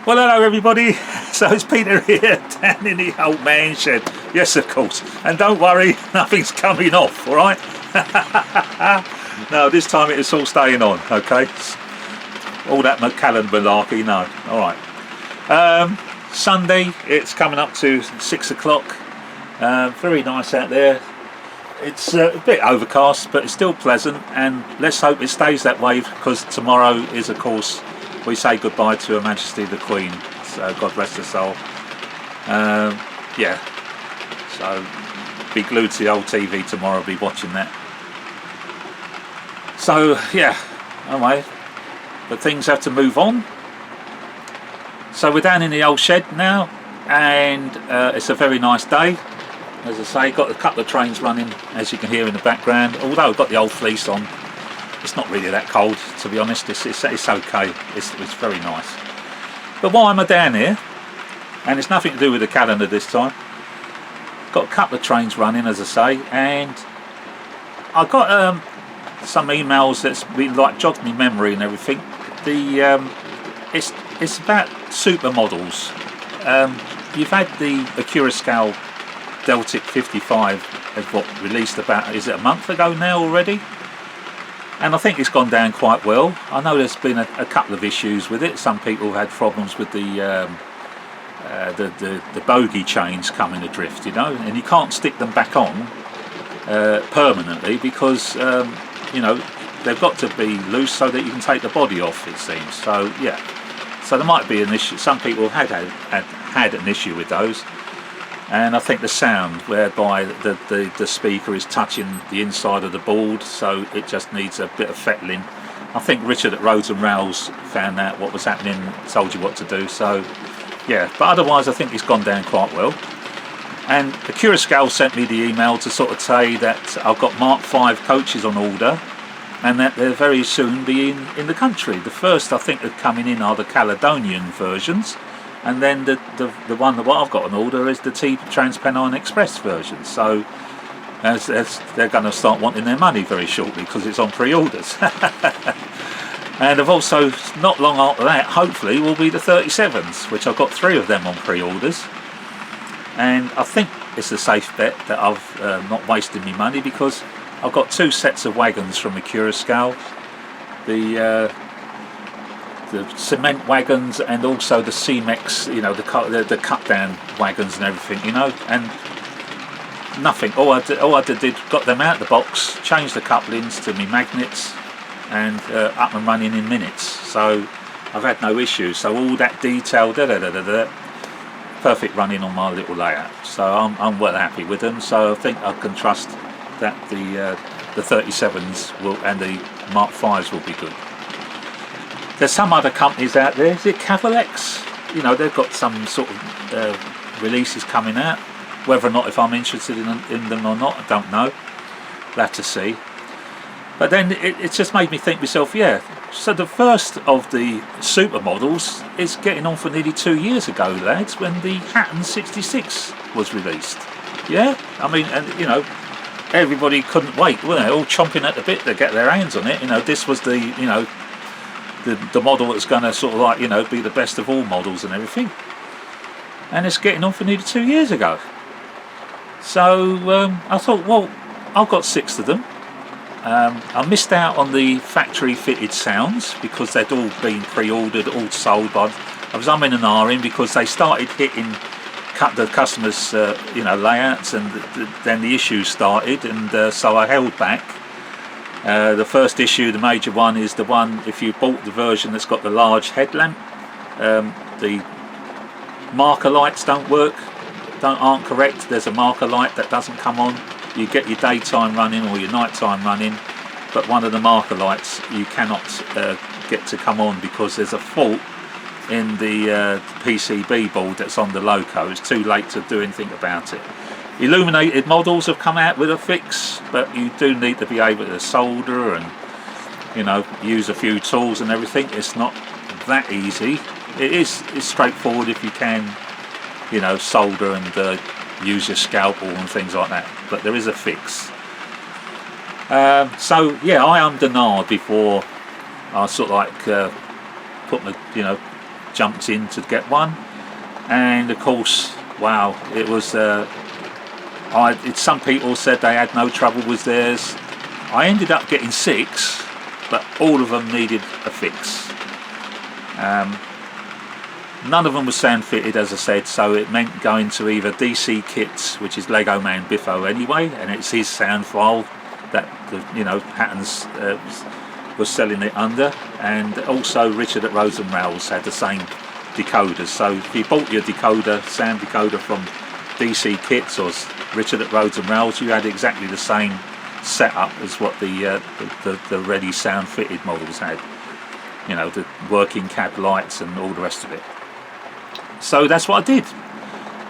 Well, hello everybody. So it's Peter here, down in the old man shed. Yes, of course. And don't worry, nothing's coming off, all right? No, this time it is all staying on, okay? All that McCallan malarkey, no. All right. Sunday, it's coming up to 6 o'clock. Very nice out there. It's a bit overcast, but it's still pleasant, and let's hope it stays that way, because tomorrow is, of course, we say goodbye to Her Majesty the Queen, so God rest her soul. Yeah, so be glued to the old TV tomorrow, be watching that. So yeah, anyway, but things have to move on. So we're down in the old shed now, and it's a very nice day. As I say, got a couple of trains running, as you can hear in the background, although I've got the old fleece on. It's not really that cold, to be honest. It's okay. It's very nice. But why am I down here? And it's nothing to do with the calendar this time. Got a couple of trains running, as I say, and I got some emails that's been like jogged my memory and everything. It's about supermodels. You've had the Acura Scale Deltic 55 has got released about, is it a month ago now already? And I think it's gone down quite well. I know there's been a couple of issues with it. Some people have had problems with the bogey chains coming adrift, you know, and you can't stick them back on permanently because you know, they've got to be loose so that you can take the body off, it seems. So yeah, so there might be an issue. Some people have had an issue with those. And I think the sound whereby the speaker is touching the inside of the board, so it just needs a bit of fettling. I think Richard at Roads and Rails found out what was happening, told you what to do, so yeah. But otherwise I think it's gone down quite well. And Acura Scale sent me the email to sort of say that I've got Mark V coaches on order and that they'll very soon be in the country. The first I think that coming in are the Caledonian versions, and then the one that I've got on order is the Trans-Pennine Express version. So as they're going to start wanting their money very shortly because it's on pre-orders. And I've also, not long after that, hopefully, will be the 37s, which I've got 3 of them on pre-orders. And I think it's a safe bet that I've not wasted my money, because I've got 2 sets of wagons from Acura Scale. The cement wagons and also the C-Mex, you know, the cut down wagons and everything, you know, and nothing. All I did got them out of the box, changed the couplings to me magnets, and up and running in minutes. So I've had no issues. So all that detail, perfect running on my little layout. So I'm well happy with them. So I think I can trust that the 37s will and the Mark 5s will be good. There's some other companies out there. Is it Cavalex? You know, they've got some sort of releases coming out. Whether or not if I'm interested in them or not, I don't know. We'll have to see. But then it just made me think myself, yeah, so the first of the supermodels is getting on for nearly 2 years ago, lads, when the Hatton 66 was released. Yeah? I mean, and you know, everybody couldn't wait, were they? All chomping at the bit to get their hands on it. You know, this was the, you know, the model that's going to sort of like, you know, be the best of all models and everything. And it's getting on for nearly 2 years ago. So I thought, well, I've got 6 of them. I missed out on the factory fitted sounds because they'd all been pre-ordered, all sold. But I was umming and ahhing because they started hitting the customers' you know, layouts, and then the issues started, and so I held back. The first issue, the major one, is the one if you bought the version that's got the large headlamp. The marker lights don't work, aren't correct. There's a marker light that doesn't come on. You get your daytime running or your nighttime running, but one of the marker lights you cannot get to come on because there's a fault in the PCB board that's on the loco. It's too late to do anything about it. Illuminated models have come out with a fix, but you do need to be able to solder and, you know, use a few tools and everything. It's not that easy. It's straightforward if you can, you know, solder and use your scalpel and things like that, but there is a fix. So yeah, I ummed and ahed before I sort of like put my, you know, jumped in to get one, and of course, wow, it was. Some people said they had no trouble with theirs. I ended up getting 6, but all of them needed a fix. None of them was sound fitted, as I said, so it meant going to either DC Kits, which is Lego Man Biffo anyway, and it's his sound file that Hatton's was selling it under, and also Richard at Rhodes and Rowell's had the same decoders. So if you bought your decoder, sound decoder from DC Kits or Richard at Rhodes and Rowell's, you had exactly the same setup as what the ready sound fitted models had. You know, the working cab lights and all the rest of it. So that's what I did,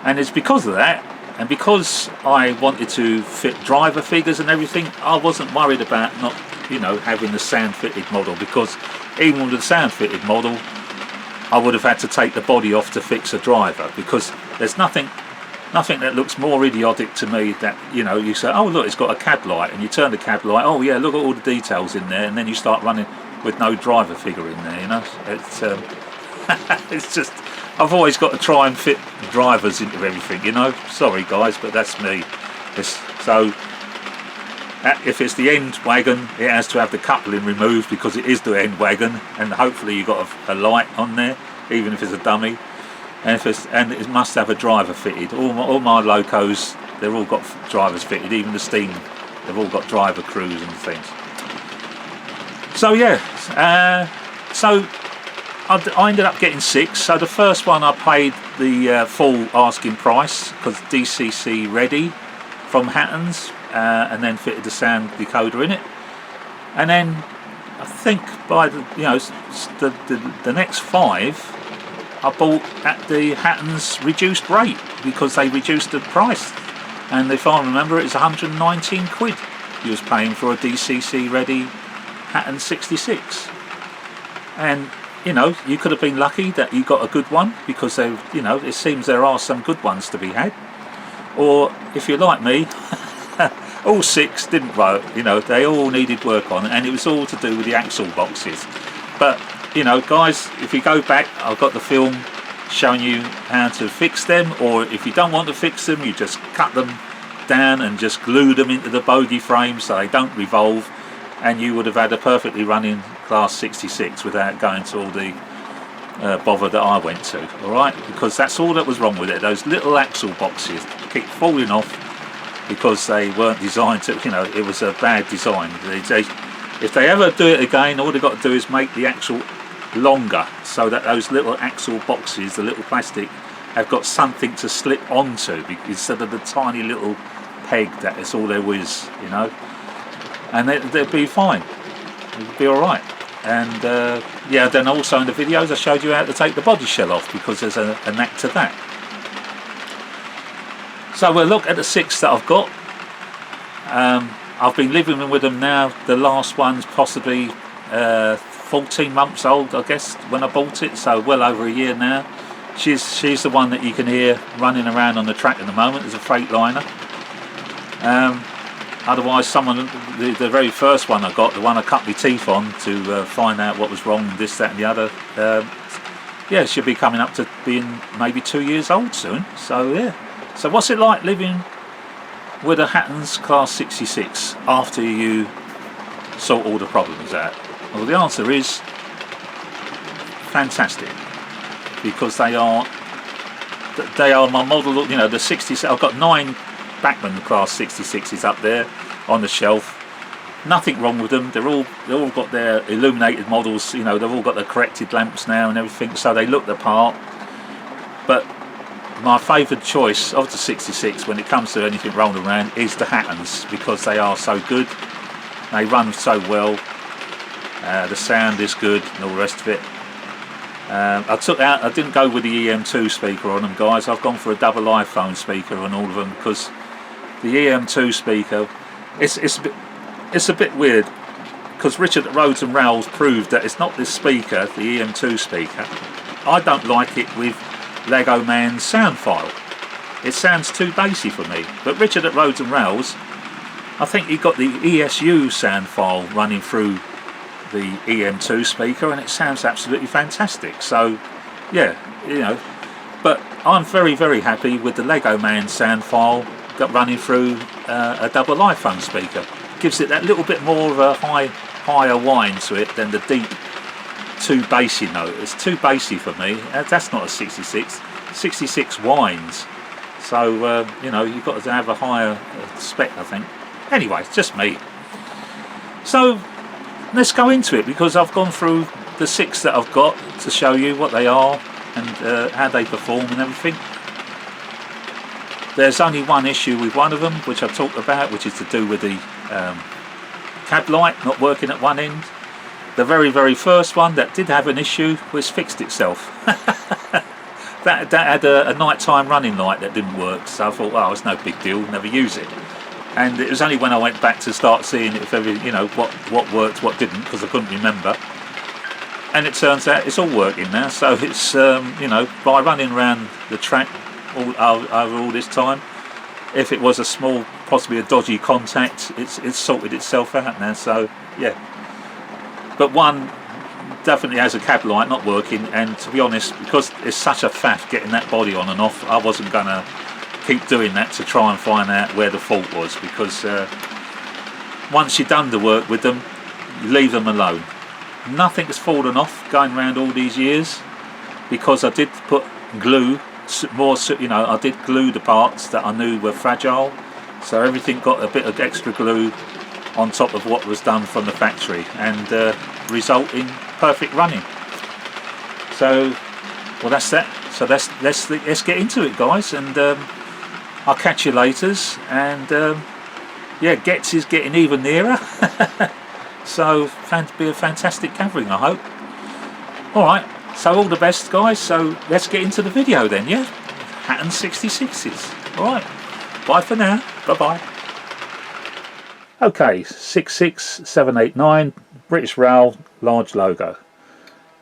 and it's because of that, and because I wanted to fit driver figures and everything, I wasn't worried about not, having the sound fitted model, because even with the sound fitted model, I would have had to take the body off to fix a driver, because there's nothing that looks more idiotic to me that, you say, oh look, it's got a cab light, and you turn the cab light, oh yeah, look at all the details in there, and then you start running with no driver figure in there. It's it's just, I've always got to try and fit drivers into everything, sorry guys, but that's me. If it's the end wagon, it has to have the coupling removed, because it is the end wagon, and hopefully you've got a light on there, even if it's a dummy, and it must have a driver fitted. All my locos, they've all got drivers fitted, even the steam, they've all got driver crews and things. So yeah, so I ended up getting 6. So the first one I paid the full asking price, because DCC ready from Hatton's, and then fitted the sound decoder in it. And then I think by the next 5 I bought at the Hatton's reduced rate, because they reduced the price, and if I remember, it was 119 quid you was paying for a DCC ready Hatton 66. And you could have been lucky that you got a good one, because it seems there are some good ones to be had. Or if you're like me, all 6 didn't work. They all needed work on, and it was all to do with the axle boxes. But guys, if you go back, I've got the film showing you how to fix them. Or if you don't want to fix them, you just cut them down and just glue them into the bogie frame so they don't revolve, and you would have had a perfectly running class 66 without going to all the bother that I went to. Alright, because that's all that was wrong with it. Those little axle boxes keep falling off because they weren't designed to, it was a bad design. If they ever do it again, all they've got to do is make the axle longer, so that those little axle boxes, the little plastic, have got something to slip onto, instead of the tiny little peg that is all there is, and they'd be fine. It'd be alright. And yeah, then also in the videos I showed you how to take the body shell off, because there's a knack to that. So we'll look at the 6 that I've got. I've been living with them now. The last one's possibly 14 months old, I guess, when I bought it, so well over a year now. She's the one that you can hear running around on the track at the moment. It's a Freightliner. Otherwise, the very first one I got, the one I cut my teeth on to find out what was wrong, this, that and the other, yeah, she'll be coming up to being maybe 2 years old soon. So yeah. So what's it like living with a Hatton's Class 66 after you sort all the problems out? Well, the answer is fantastic, because they are my model. The 66. I've got 9 Bachmann Class 66s up there on the shelf. Nothing wrong with them. They're all got their illuminated models. They've all got the corrected lamps now and everything, so they look the part. But my favoured choice of the 66 when it comes to anything rolling around is the Hatton's, because they are so good. They run so well. The sound is good and all the rest of it. I didn't go with the EM2 speaker on them, guys. I've gone for a double iPhone speaker on all of them, because the EM2 speaker, it's a bit weird, because Richard at Rhodes and Rowell's proved that it's not this speaker, the EM2 speaker. I don't like it with Lego Man's sound file. It sounds too bassy for me. But Richard at Rhodes and Rowell's, I think he got the ESU sound file running through the EM2 speaker, and it sounds absolutely fantastic. So yeah, you know. But I'm very, very happy with the Lego Man sound file got running through a double iPhone speaker. Gives it that little bit more of a higher whine to it than the deep, too bassy note. It's too bassy for me. That's not a 66. 66 whines. So, you know, you've got to have a higher spec, I think. Anyway, it's just me. So, let's go into it, because I've gone through the 6 that I've got to show you what they are and how they perform and everything. There's only one issue with one of them, which I talked about, which is to do with the cab light not working at one end. The very, very first one that did have an issue was fixed itself. that had a nighttime running light that didn't work, so I thought, well, it's no big deal, never use it. And it was only when I went back to start seeing if every, you know, what worked, what didn't, because I couldn't remember. And it turns out it's all working now. So it's you know, by running around the track over all this time, if it was a small, possibly a dodgy contact, it's sorted itself out now. So yeah, but one definitely has a cab light not working, and to be honest, because it's such a faff getting that body on and off, I wasn't gonna keep doing that to try and find out where the fault was, because once you've done the work with them, you leave them alone. Nothing's fallen off going around all these years, because I did put glue, more, you know, I did glue the parts that I knew were fragile, so everything got a bit of extra glue on top of what was done from the factory, and result in perfect running. So, well, that's that. So let's get into it, guys, and I'll catch you later. And yeah, Getz is getting even nearer. So be a fantastic gathering, I hope. Alright, so all the best, guys. So let's get into the video then, yeah? Hatton 66s. Alright, bye for now. Bye bye. Okay, 66789, British Rail, large logo.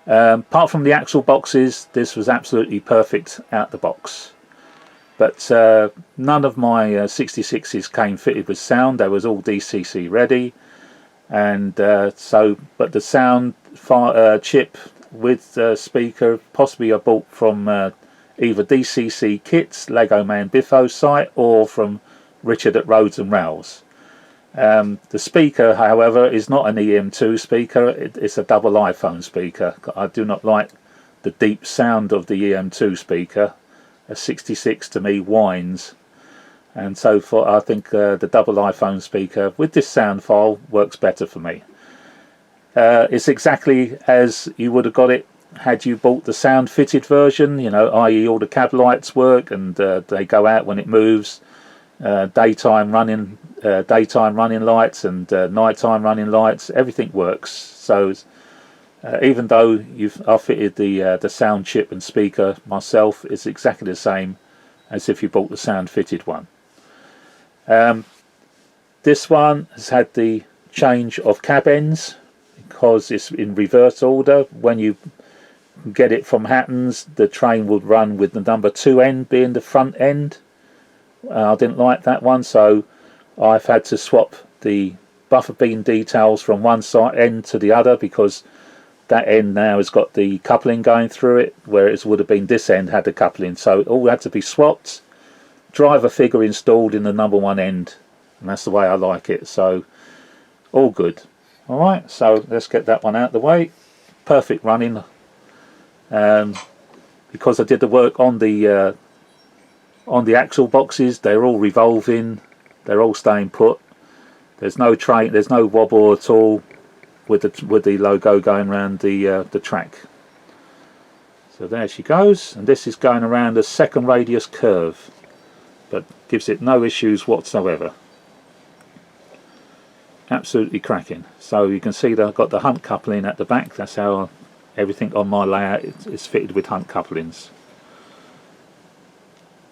Apart from the axle boxes, this was absolutely perfect out the box. But none of my 66s came fitted with sound. They was all DCC ready. And so, but the sound chip with speaker, possibly I bought from either DCC Kits, Lego Man Biffo site, or from Richard at Roads and Rails. The speaker, however, is not an EM2 speaker. It's a double iPhone speaker. I do not like the deep sound of the EM2 speaker. A 66 to me whines. And so for I think the double iPhone speaker with this sound file works better for me. It's exactly as you would have got it had you bought the sound fitted version, you know, i.e. all the cab lights work and they go out when it moves, daytime running lights and nighttime running lights, everything works. So even though I fitted the sound chip and speaker myself, it's exactly the same as if you bought the sound fitted one. This one has had the change of cab ends because it's in reverse order. When you get it from Hatton's, the train would run with the number 2 end being the front end. I didn't like that one, so I've had to swap the buffer beam details from one side end to the other, because that end now has got the coupling going through it, whereas it would have been this end had the coupling. So it all had to be swapped. Driver figure installed in the number 1 end, and that's the way I like it. So all good. Alright, so let's get that one out of the way. Perfect running. Because I did the work on the axle boxes, they're all revolving, they're all staying put. There's no train, there's no wobble at all with the logo going around the track. So there she goes, and this is going around a second radius curve, but gives it no issues whatsoever. Absolutely cracking. So you can see that I've got the hunt coupling at the back. That's how everything on my layout is fitted with hunt couplings.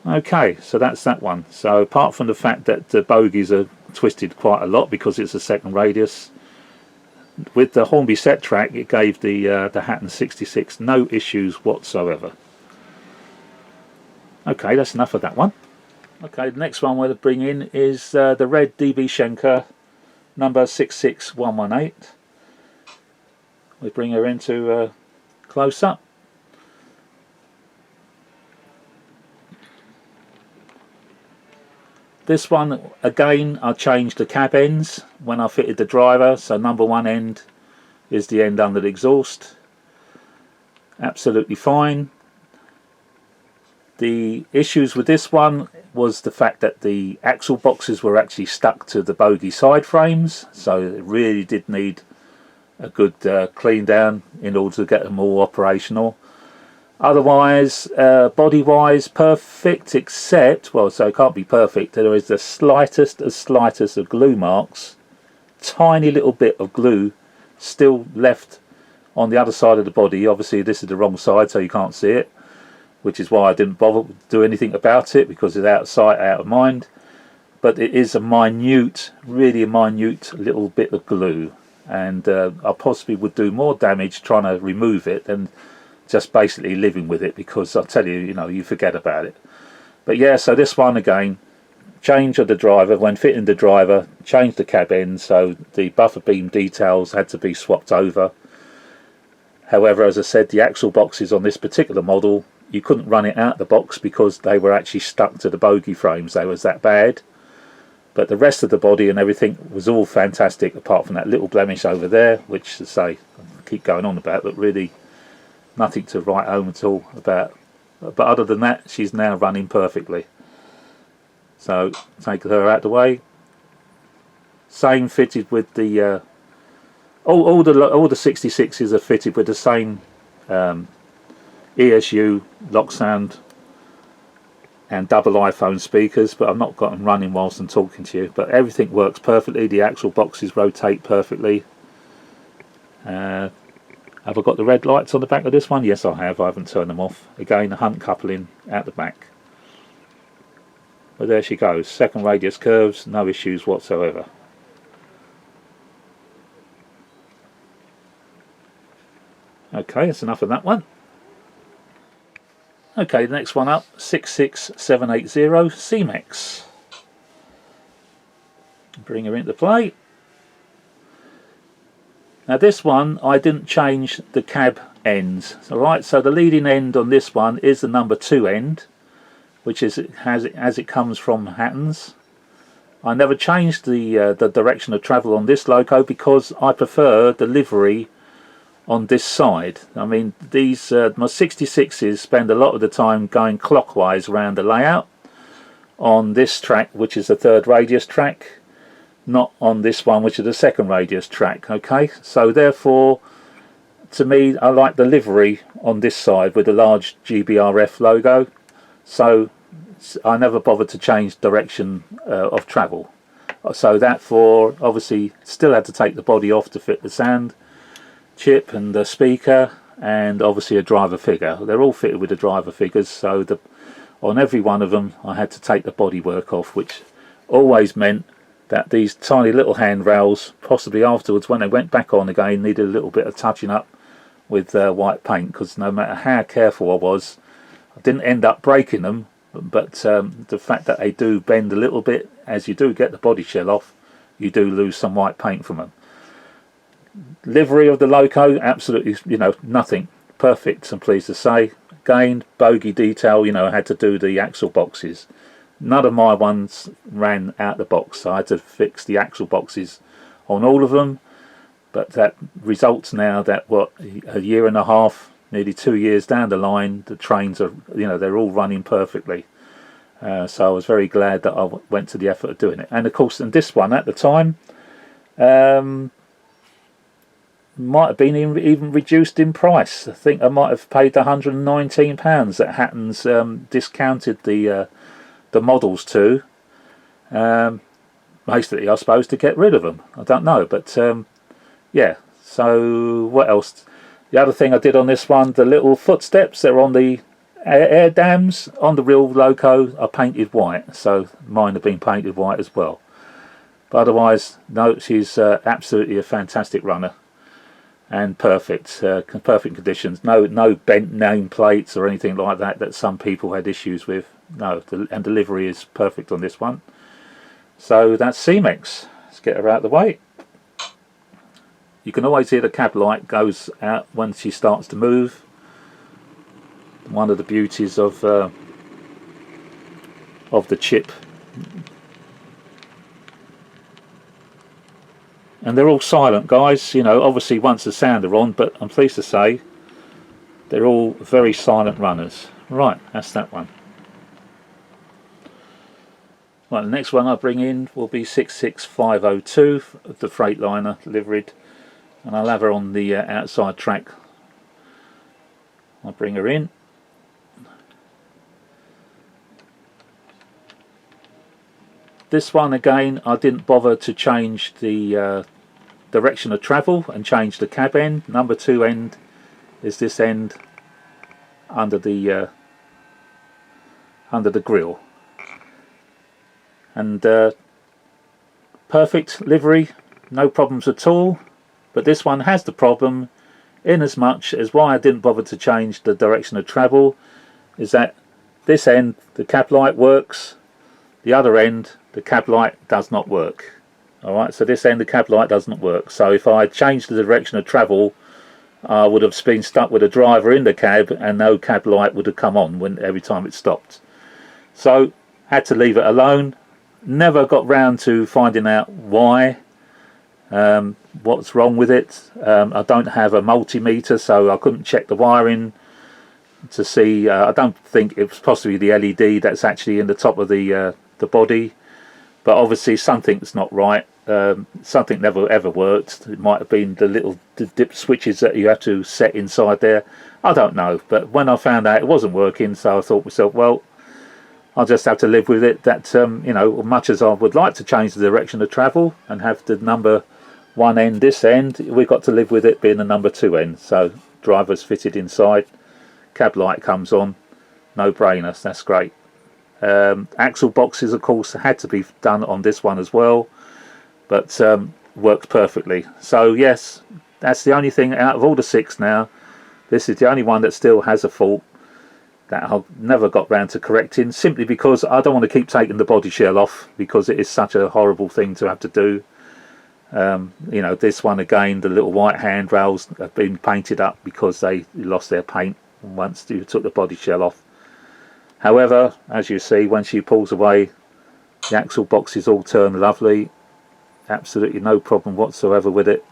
Okay, so that's that one. So apart from the fact that the bogies are twisted quite a lot because it's a second radius, with the Hornby set track it gave the Hatton 66 no issues whatsoever. Okay, that's enough of that one. Okay, the next one we'll bring in is the red DBschenker number 66118. We bring her into close up. This one again, I changed the cab ends when I fitted the driver, so number one end is the end under the exhaust. Absolutely fine. The issues with this one was the fact that the axle boxes were actually stuck to the bogie side frames, so it really did need a good clean down in order to get them all operational. Otherwise, body wise, perfect, except, well, so it can't be perfect, there is the slightest of glue marks, tiny little bit of glue still left on the other side of the body. Obviously this is the wrong side, so you can't see it, which is why I didn't bother to do anything about it, because it's out of sight, out of mind. But it is a minute, really a minute little bit of glue, and I possibly would do more damage trying to remove it than just basically living with it, because I'll tell you, you know, you forget about it. But yeah, so this one again, change of the driver, when fitting the driver, change the cab end, so the buffer beam details had to be swapped over. However, as I said, the axle boxes on this particular model, you couldn't run it out the box because they were actually stuck to the bogie frames. They was that bad. But the rest of the body and everything was all fantastic, apart from that little blemish over there, which, to say, I keep going on about, but really nothing to write home at all about. But other than that, she's now running perfectly. So take her out the way. Same fitted with the all the 66s are fitted with the same ESU, lock sound and double iPhone speakers, but I've not got them running whilst I'm talking to you. But everything works perfectly. The axle boxes rotate perfectly. Have I got the red lights on the back of this one? Yes, I have. I haven't turned them off. Again, the Hunt coupling out the back. But there she goes. Second radius curves, no issues whatsoever. Okay, that's enough of that one. Okay, the next one up, 66780 C-Mex. Bring her into play. Now this one, I didn't change the cab ends. Alright, so the leading end on this one is the number 2 end, which is as it comes from Hatton's. I never changed the direction of travel on this loco because I prefer the livery on this side. I mean, these my 66s spend a lot of the time going clockwise around the layout on this track, which is the 3rd radius track, not on this one, which is the 2nd radius track. Okay, so therefore to me I like the livery on this side with the large GBRF logo, so I never bothered to change direction of travel. So therefore obviously still had to take the body off to fit the sound chip and the speaker, and obviously a driver figure. They're all fitted with the driver figures, so on every one of them I had to take the bodywork off, which always meant that these tiny little handrails, possibly afterwards when they went back on again, needed a little bit of touching up with white paint, because no matter how careful I was, I didn't end up breaking them, but the fact that they do bend a little bit as you do get the body shell off, you do lose some white paint from them. Livery of the loco, absolutely, you know, nothing. Perfect, I'm pleased to say. Again, bogie detail, you know, I had to do the axle boxes. None of my ones ran out the box, so I had to fix the axle boxes on all of them. But that results now that, what, a year and a half, nearly 2 years down the line, the trains are, you know, they're all running perfectly. So I was very glad that I went to the effort of doing it. And of course, in this one at the time, might have been even reduced in price. I think I might have paid £119 that Hatton's discounted the models to. Basically, I suppose to get rid of them. I don't know, but yeah. So what else? The other thing I did on this one, the little footsteps that are on the air dams on the real loco are painted white, so mine have been painted white as well. But otherwise, no, she's absolutely a fantastic runner. And perfect conditions. No bent name plates or anything like that some people had issues with. No, and delivery is perfect on this one. So that's C-Mex. Let's get her out of the way. You can always hear the cab light goes out when she starts to move. One of the beauties of the chip and they're all silent, guys. You know, obviously once the sound are on, but I'm pleased to say they're all very silent runners. Right, that's that one. Right, the next one I bring in will be 66502, the Freightliner liveried, and I'll have her on the outside track. I'll bring her in. This one again, I didn't bother to change the direction of travel and change the cab end. Number 2 end is this end under the grille, and perfect livery, no problems at all. But this one has the problem, in as much as why I didn't bother to change the direction of travel is that this end the cab light works, the other end the cab light does not work. Alright, so this end the cab light doesn't work. So if I changed the direction of travel, I would have been stuck with a driver in the cab and no cab light would have come on every time it stopped. So had to leave it alone. Never got round to finding out why, what's wrong with it. I don't have a multimeter, so I couldn't check the wiring to see. I don't think it was possibly the LED that's actually in the top of the body, but obviously something's not right. Something never ever worked. It might have been the little dip switches that you have to set inside there. I don't know, but when I found out it wasn't working, so I thought to myself, well, I'll just have to live with it. That you know, much as I would like to change the direction of travel and have the number 1 end this end, we've got to live with it being the number 2 end. So driver's fitted inside, cab light comes on, no brainer. That's great. Axle boxes of course had to be done on this one as well, but works perfectly. So yes, that's the only thing out of all the 6 now. This is the only one that still has a fault that I've never got round to correcting, simply because I don't want to keep taking the body shell off, because it is such a horrible thing to have to do. You know, this one again, the little white handrails have been painted up because they lost their paint once you took the body shell off. However, as you see, when she pulls away, the axle boxes all turn lovely. Absolutely no problem whatsoever with it.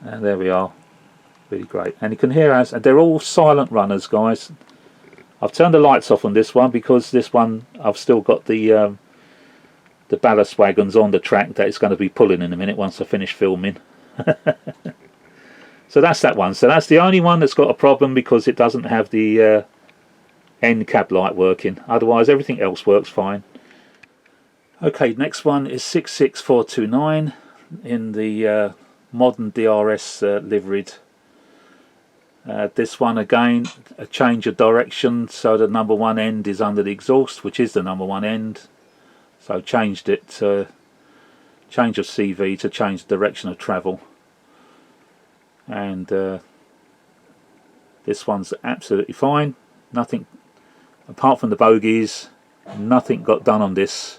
And there we are. Really great. And you can hear us, and they're all silent runners, guys. I've turned the lights off on this one because this one I've still got the ballast wagons on the track that it's going to be pulling in a minute once I finish filming. So that's that one. So that's the only one that's got a problem, because it doesn't have the end cab light working. Otherwise everything else works fine. Okay, next one is 66429 in the modern DRS liveried. This one again, a change of direction, so the number 1 end is under the exhaust, which is the number 1 end. So changed it to change of CV to change the direction of travel. And this one's absolutely fine. Nothing apart from the bogies, nothing got done on this.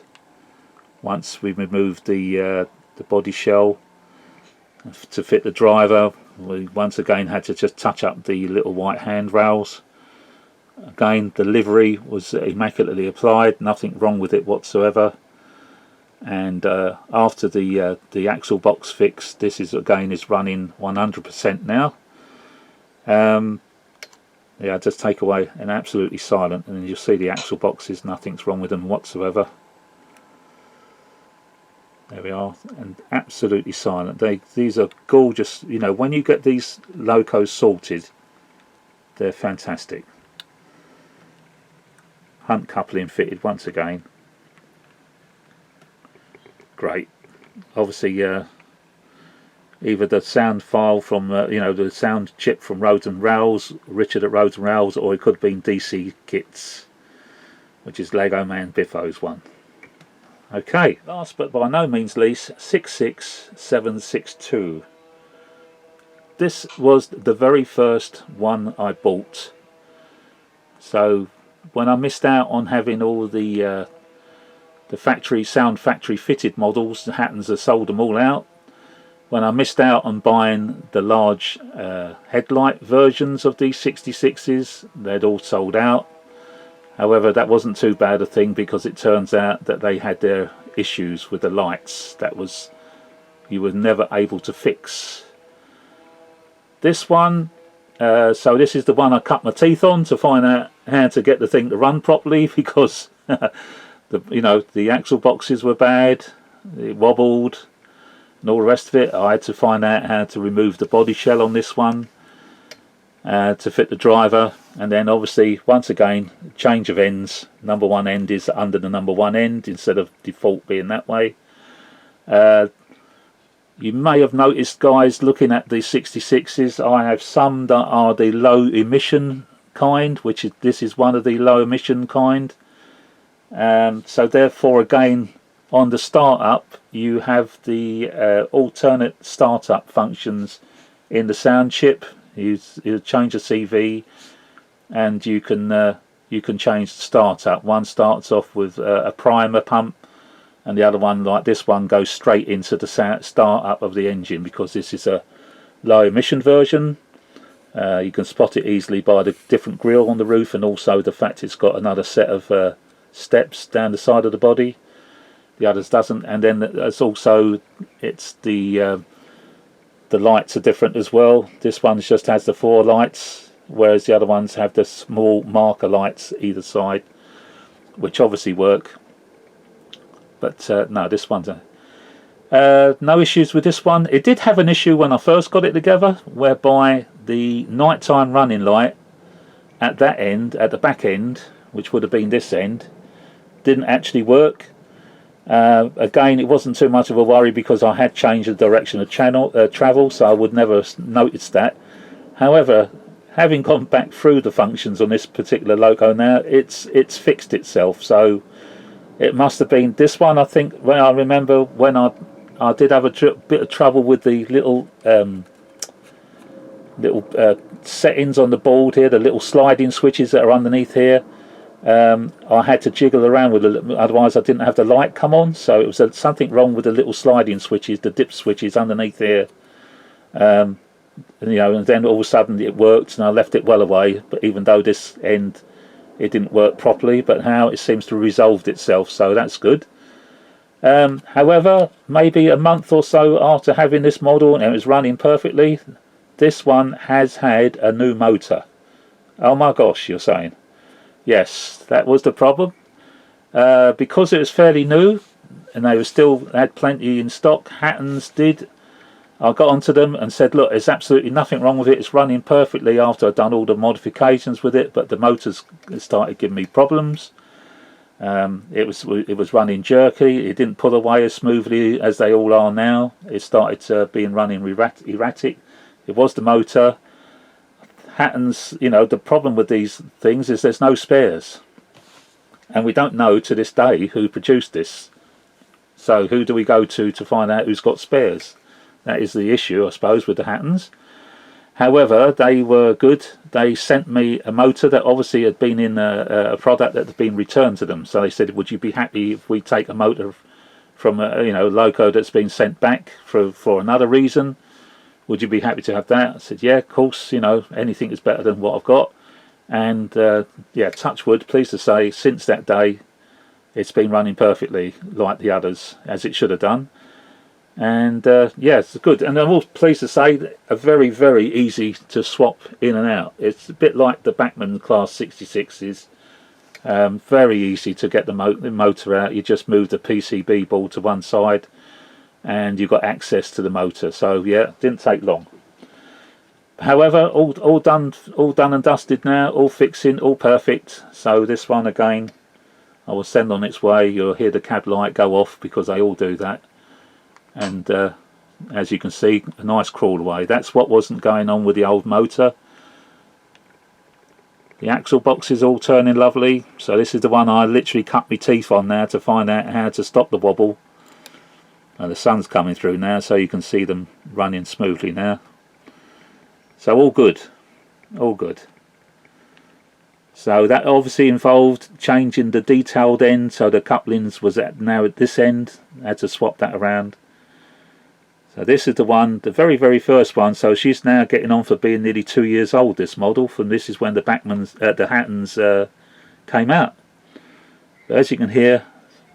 Once we removed the body shell to fit the driver, we once again had to just touch up the little white handrails. Again, the livery was immaculately applied, nothing wrong with it whatsoever. And after the axle box fix, this is again is running 100% now. Yeah, just take away and absolutely silent, and you'll see the axle boxes, nothing's wrong with them whatsoever. There we are, and absolutely silent. These are gorgeous. You know, when you get these locos sorted, they're fantastic. Hunt coupling fitted once again. Great. Obviously, either the sound file from you know, the sound chip from Roads and Rails, Richard at Roads and Rails, or it could have been DC Kits, which is Lego Man Biffo's one. Okay, last but by no means least, 66762. This was the very first one I bought. So when I missed out on having all the factory sound factory fitted models, the Hattons have sold them all out. When I missed out on buying the large headlight versions of these 66s, they'd all sold out. However, that wasn't too bad a thing, because it turns out that they had their issues with the lights that you were never able to fix. This one, so this is the one I cut my teeth on to find out how to get the thing to run properly, because the axle boxes were bad, it wobbled and all the rest of it. I had to find out how to remove the body shell on this one to fit the driver, and then obviously once again change of ends. Number one end is under the number one end instead of default being that way. You may have noticed, guys, looking at the 66s, I have some that are the low emission kind, which is, this is one of the low emission kind. So therefore again, on the startup you have the alternate startup functions in the sound chip. You change the CV, and you can change the startup. One starts off with a primer pump, and the other one, like this one, goes straight into the startup of the engine, because this is a low emission version. You can spot it easily by the different grille on the roof, and also the fact it's got another set of steps down the side of the body. The others doesn't. And then there's also, it's the lights are different as well. This one just has the 4 lights, whereas the other ones have the small marker lights either side, which obviously work. But no, this one's no issues with this one. It did have an issue when I first got it together, whereby the nighttime running light at that end, at the back end, which would have been this end, didn't actually work. Again, it wasn't too much of a worry because I had changed the direction of travel, so I would never notice that. However, having gone back through the functions on this particular loco now, it's fixed itself. So it must have been this one. I think when I remember when I did have a bit of trouble with the little settings on the board here, the little sliding switches that are underneath here. I had to jiggle around with it, otherwise I didn't have the light come on. So it was something wrong with the little sliding switches, the dip switches underneath here. And then all of a sudden it worked, and I left it well away. But even though this end, it didn't work properly, but now it seems to have resolved itself, so that's good. However, maybe a month or so after having this model and it was running perfectly, this one has had a new motor. Oh my gosh, you're saying? Yes, that was the problem. Because it was fairly new and they had plenty in stock, Hatton's did. I got onto them and said, look, there's absolutely nothing wrong with it. It's running perfectly after I'd done all the modifications with it, but the motors started giving me problems. It was running jerky. It didn't pull away as smoothly as they all are now. It started being running erratic. It was the motor. Hatton's, the problem with these things is there's no spares, and we don't know to this day who produced this. So who do we go to find out who's got spares? That is the issue, I suppose, with the Hattons. However, they were good. They sent me a motor that obviously had been in a product that had been returned to them. So they said, would you be happy if we take a motor from a loco that's been sent back for another reason? Would you be happy to have that? I said, yeah, of course. Anything is better than what I've got. And yeah, touch wood, pleased to say, since that day, it's been running perfectly like the others, as it should have done. And yeah, it's good. And I'm also pleased to say that are very, very easy to swap in and out. It's a bit like the Bachmann Class 66s. Very easy to get the motor out. You just move the PCB board to one side and you've got access to the motor. So yeah, didn't take long. However, all done and dusted now, all fixing, all perfect. So this one again, I will send on its way. You'll hear the cab light go off because they all do that. And as you can see, a nice crawl away. That's what wasn't going on with the old motor. The axle box is all turning lovely. So this is the one I literally cut my teeth on now to find out how to stop the wobble. And the sun's coming through now, so you can see them running smoothly now. So all good, all good. So that obviously involved changing the detailed end, so the couplings was now at this end. I had to swap that around. So this is the one, the very, very first one. So she's now getting on for being nearly 2 years old, this model. From this is when the Hattons came out. But as you can hear,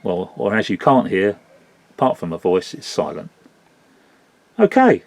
well, or as you can't hear, apart from my voice, it's silent. Okay.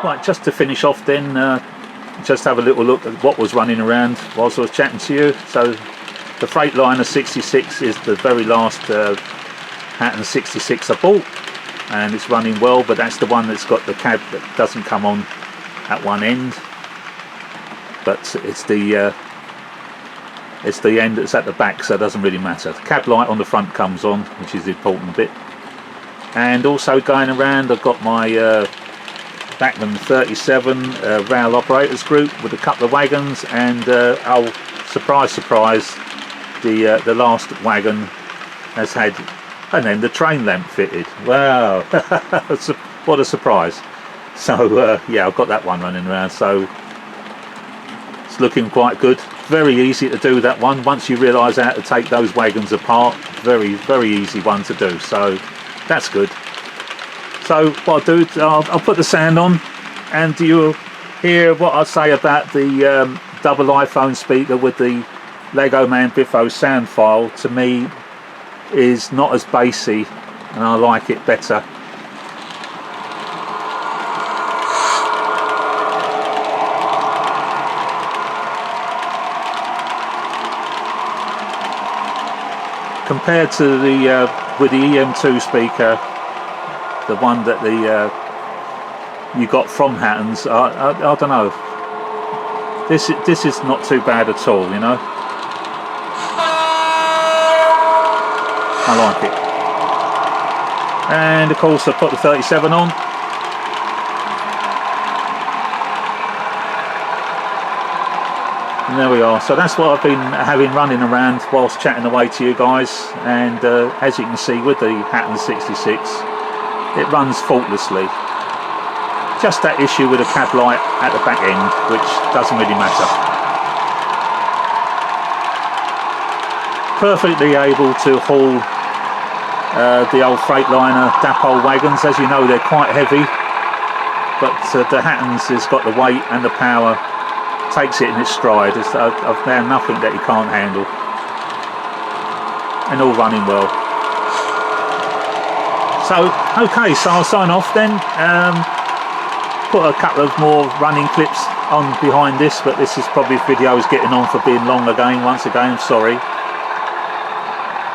Right, just to finish off then, just have a little look at what was running around whilst I was chatting to you. So the Freightliner 66 is the very last Hatton 66 I bought, and it's running well, but that's the one that's got the cab that doesn't come on at one end, but it's the end that's at the back, so it doesn't really matter. The cab light on the front comes on, which is the important bit. And also going around, I've got my Bachmann 37 rail operators group with a couple of wagons, and oh, surprise surprise, the last wagon has had, and then the train lamp fitted. Wow. What a surprise. So yeah, I've got that one running around, so it's looking quite good. Very easy to do that one once you realise how to take those wagons apart. Very easy one to do, so that's good. So what I'll do, I'll put the sound on, and you'll hear what I say about the double iPhone speaker with the Lego Man Biffo sound file. To me, is not as bassy, and I like it better. Compared to the with the EM2 speaker, the one that you got from Hatton's, I don't know. This is not too bad at all, you know. I like it. And of course I put the 37 on. And there we are. So that's what I've been having running around whilst chatting away to you guys. And as you can see with the Hatton 66, it runs faultlessly. Just that issue with a cab light at the back end, which doesn't really matter. Perfectly able to haul the old Freightliner dapole wagons. As you know, they're quite heavy, but the Hatton's has got the weight and the power, takes it in its stride. I've found nothing that you can't handle, and all running well. So okay, so I'll sign off then. Put a couple of more running clips on behind this, but this is probably videos getting on for being long again. Once again, sorry.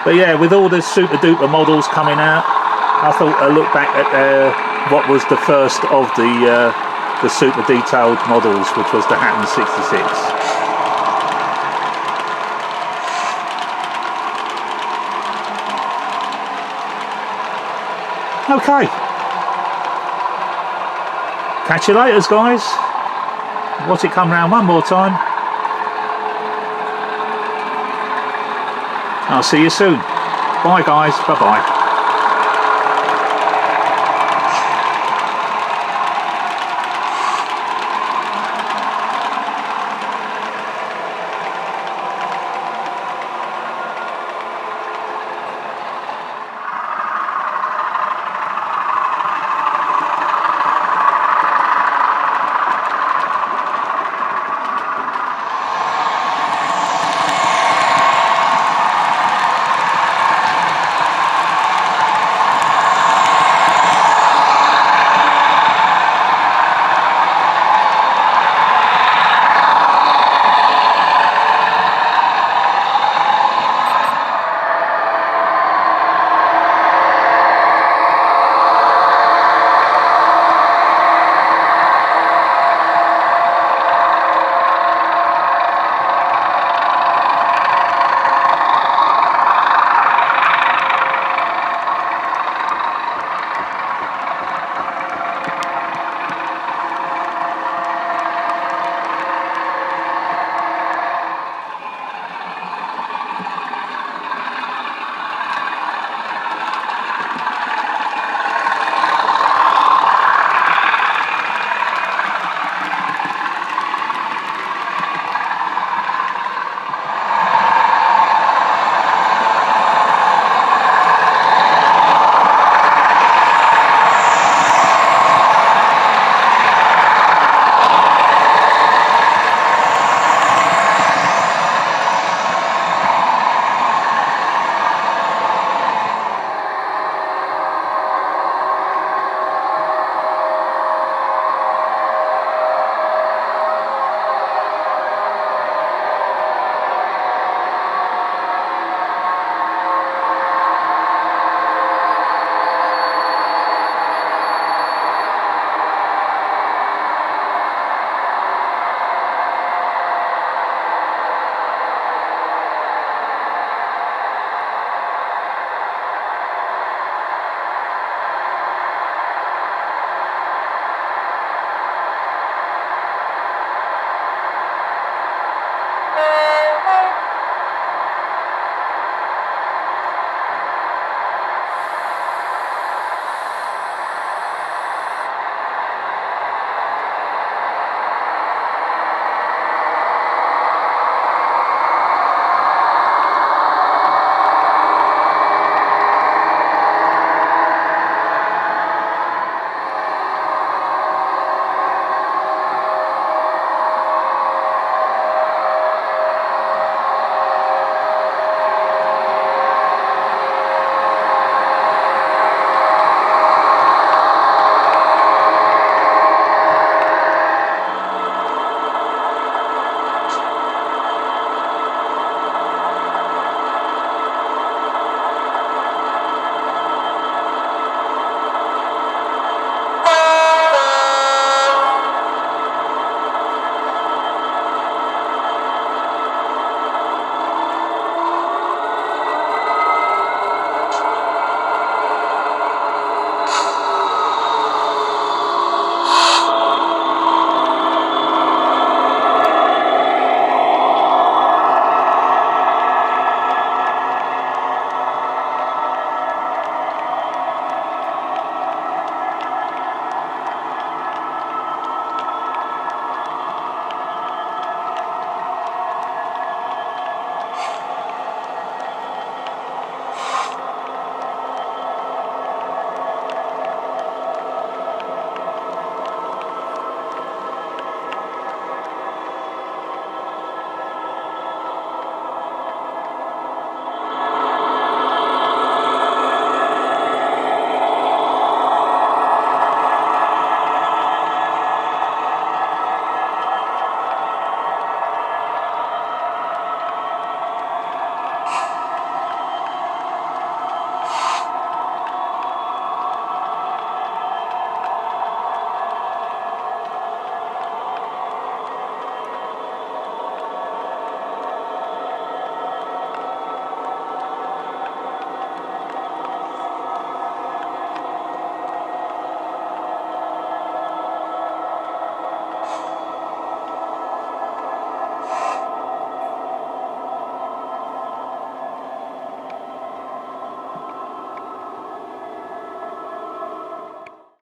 But yeah, with all the super duper models coming out, I thought I'd look back at what was the first of the super detailed models, which was the Hatton 66. Okay. Catch you later, guys. Watch it come round one more time. I'll see you soon. Bye guys, bye bye.